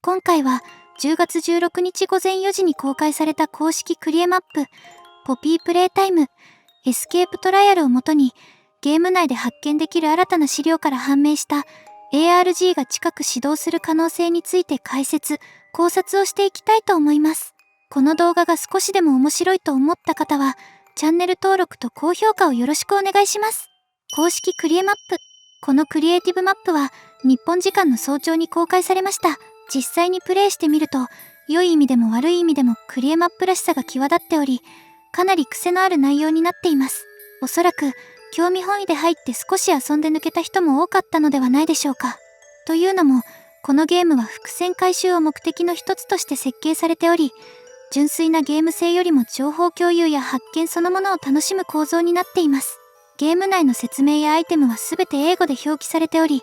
今回は10月16日午前4時に公開された公式クリエマップ、ポピープレイタイム、エスケープトライアルをもとに、ゲーム内で発見できる新たな資料から判明した ARG が近く始動する可能性について解説、考察をしていきたいと思います。この動画が少しでも面白いと思った方は、チャンネル登録と高評価をよろしくお願いします。公式クリエマップ。このクリエイティブマップは、日本時間の早朝に公開されました。実際にプレイしてみると、良い意味でも悪い意味でもクリエマップらしさが際立っており、かなり癖のある内容になっています。おそらく、興味本位で入って少し遊んで抜けた人も多かったのではないでしょうか。というのも、このゲームは伏線回収を目的の一つとして設計されており、純粋なゲーム性よりも情報共有や発見そのものを楽しむ構造になっています。ゲーム内の説明やアイテムはすべて英語で表記されており、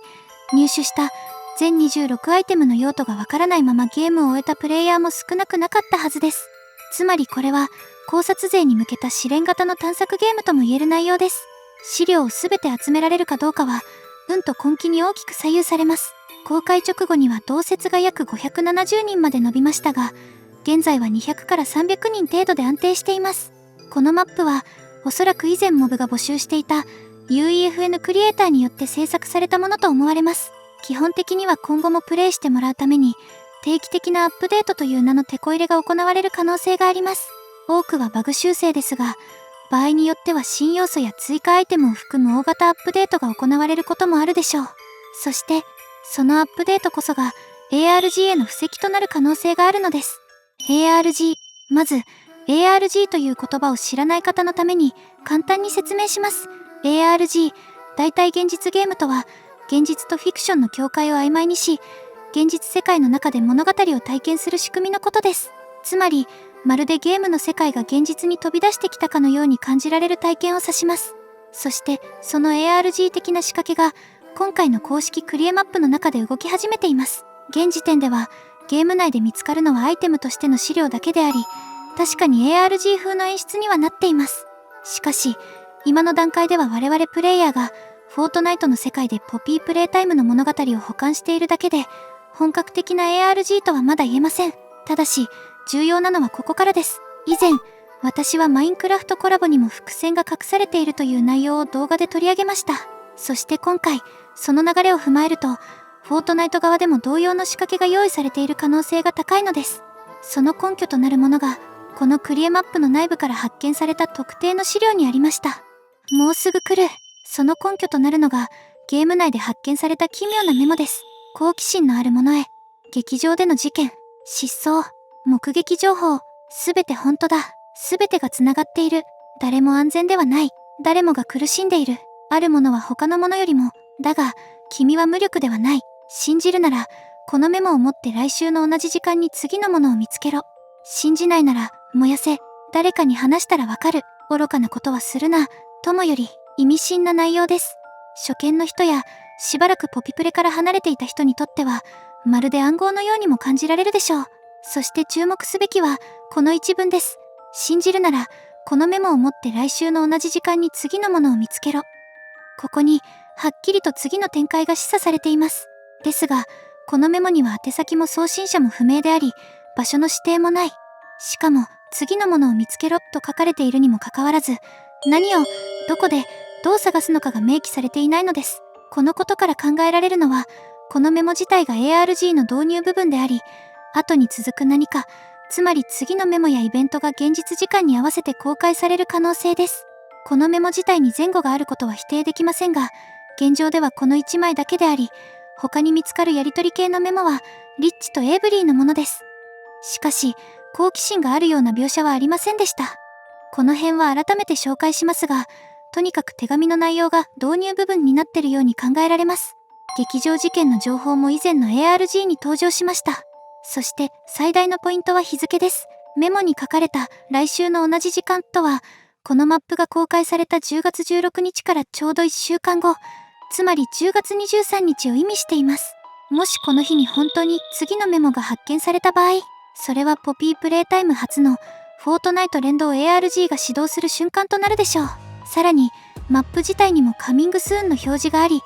入手した全26アイテムの用途がわからないままゲームを終えたプレイヤーも少なくなかったはずです。つまりこれは考察勢に向けた試練型の探索ゲームとも言える内容です。資料をすべて集められるかどうかは、運と根気に大きく左右されます。公開直後には同説が約570人まで伸びましたが、現在は200から300人程度で安定しています。このマップは、おそらく以前モブが募集していた UEFN クリエイターによって制作されたものと思われます。基本的には今後もプレイしてもらうために、定期的なアップデートという名のテこ入れが行われる可能性があります。多くはバグ修正ですが、場合によっては新要素や追加アイテムを含む大型アップデートが行われることもあるでしょう。そして、そのアップデートこそが ARG への布石となる可能性があるのです。ARG、まず、ARG という言葉を知らない方のために簡単に説明します。ARG、代替現実ゲームとは、現実とフィクションの境界を曖昧にし、現実世界の中で物語を体験する仕組みのことです。つまり、まるでゲームの世界が現実に飛び出してきたかのように感じられる体験を指します。そして、その ARG 的な仕掛けが、今回の公式クリエマップの中で動き始めています。現時点では、ゲーム内で見つかるのはアイテムとしての資料だけであり、確かに ARG 風の演出にはなっています。しかし、今の段階では我々プレイヤーが、フォートナイトの世界でポピープレイタイムの物語を保管しているだけで、本格的な ARG とはまだ言えません。ただし、重要なのはここからです。以前、私はマインクラフトコラボにも伏線が隠されているという内容を動画で取り上げました。そして今回、その流れを踏まえると、フォートナイト側でも同様の仕掛けが用意されている可能性が高いのです。その根拠となるものが、このクリエマップの内部から発見された特定の資料にありました。もうすぐ来る。その根拠となるのが、ゲーム内で発見された奇妙なメモです。好奇心のある者へ、劇場での事件、失踪、目撃情報、すべて本当だ。すべてが繋がっている。誰も安全ではない。誰もが苦しんでいる。ある者は他の者よりも、だが、君は無力ではない。信じるなら、このメモを持って来週の同じ時間に次のものを見つけろ。信じないなら、燃やせ。誰かに話したらわかる。愚かなことはするな。ともより、意味深な内容です。初見の人や、しばらくポピプレから離れていた人にとっては、まるで暗号のようにも感じられるでしょう。そして注目すべきは、この一文です。信じるなら、このメモを持って来週の同じ時間に次のものを見つけろ。ここに、はっきりと次の展開が示唆されています。ですが、このメモには宛先も送信者も不明であり、場所の指定もない。しかも、次のものを見つけろと書かれているにもかかわらず、何を、どこで、どう探すのかが明記されていないのです。このことから考えられるのは、このメモ自体が ARG の導入部分であり、後に続く何か、つまり次のメモやイベントが現実時間に合わせて公開される可能性です。このメモ自体に前後があることは否定できませんが、現状ではこの1枚だけであり、他に見つかるやり取り系のメモは、リッチとエイブリーのものです。しかし、好奇心があるような描写はありませんでした。この辺は改めて紹介しますが、とにかく手紙の内容が導入部分になっているように考えられます。劇場事件の情報も以前の ARG に登場しました。そして最大のポイントは日付です。メモに書かれた来週の同じ時間とは、このマップが公開された10月16日からちょうど1週間後、つまり10月23日を意味しています。もしこの日に本当に次のメモが発見された場合、それはポピープレイタイム初のフォートナイト連動 ARG が始動する瞬間となるでしょう。さらに、マップ自体にもカミングスーンの表示があり、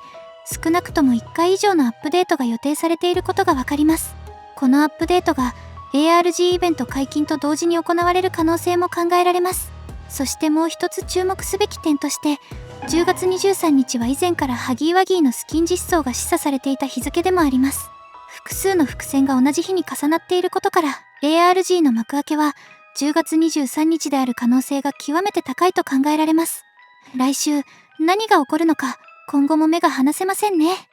少なくとも1回以上のアップデートが予定されていることがわかります。このアップデートが ARG イベント解禁と同時に行われる可能性も考えられます。そしてもう一つ注目すべき点として、10月23日は以前からハギーワギーのスキン実装が示唆されていた日付でもあります。複数の伏線が同じ日に重なっていることから、ARG の幕開けは10月23日である可能性が極めて高いと考えられます。来週、何が起こるのか、今後も目が離せませんね。